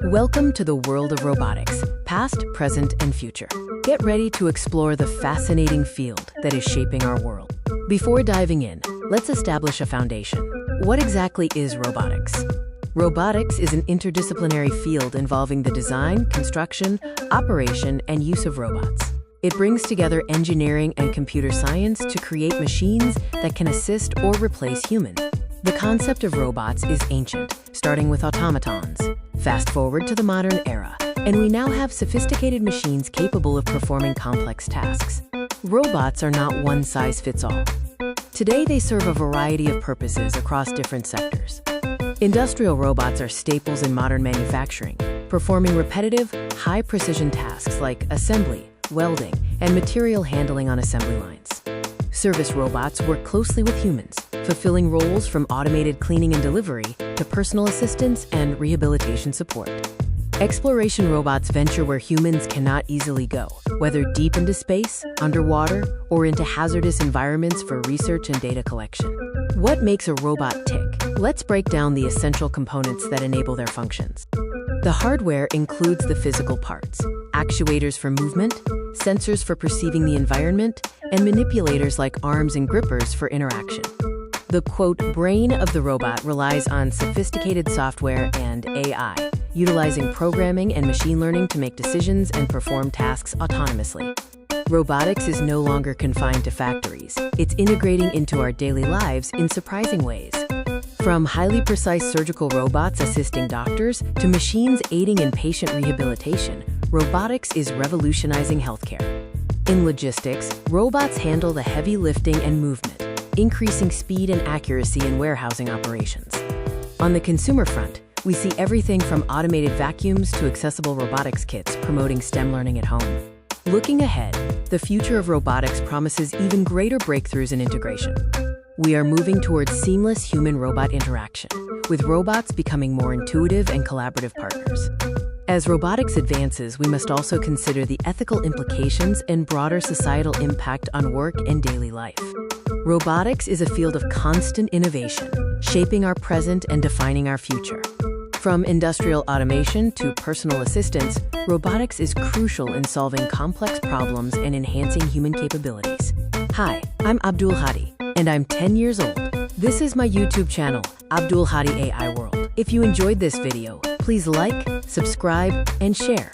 Welcome to the world of robotics, past, present, and future. Get ready to explore the fascinating field that is shaping our world. Before diving in, let's establish a foundation. What exactly is robotics? Robotics is an interdisciplinary field involving the design, construction, operation, and use of robots. It brings together engineering and computer science to create machines that can assist or replace humans. The concept of robots is ancient, starting with automatons. Fast forward to the modern era, and we now have sophisticated machines capable of performing complex tasks. Robots are not one size fits all. Today, they serve a variety of purposes across different sectors. Industrial robots are staples in modern manufacturing, performing repetitive, high-precision tasks like assembly, welding, and material handling on assembly lines. Service robots work closely with humans, fulfilling roles from automated cleaning and delivery to personal assistance and rehabilitation support. Exploration robots venture where humans cannot easily go, whether deep into space, underwater, or into hazardous environments for research and data collection. What makes a robot tick? Let's break down the essential components that enable their functions. The hardware includes the physical parts, actuators for movement, sensors for perceiving the environment, and manipulators like arms and grippers for interaction. The, quote, brain of the robot relies on sophisticated software and AI, utilizing programming and machine learning to make decisions and perform tasks autonomously. Robotics is no longer confined to factories. It's integrating into our daily lives in surprising ways. From highly precise surgical robots assisting doctors to machines aiding in patient rehabilitation, robotics is revolutionizing healthcare. In logistics, robots handle the heavy lifting and movement, increasing speed and accuracy in warehousing operations. On the consumer front, we see everything from automated vacuums to accessible robotics kits promoting STEM learning at home. Looking ahead, the future of robotics promises even greater breakthroughs in integration. We are moving towards seamless human-robot interaction, with robots becoming more intuitive and collaborative partners. As robotics advances, we must also consider the ethical implications and broader societal impact on work and daily life. Robotics is a field of constant innovation, shaping our present and defining our future. From industrial automation to personal assistance, robotics is crucial in solving complex problems and enhancing human capabilities. Hi, I'm Abdul Hadi, and I'm 10 years old. This is my YouTube channel, Abdul Hadi AI World. If you enjoyed this video, please like, subscribe, and share.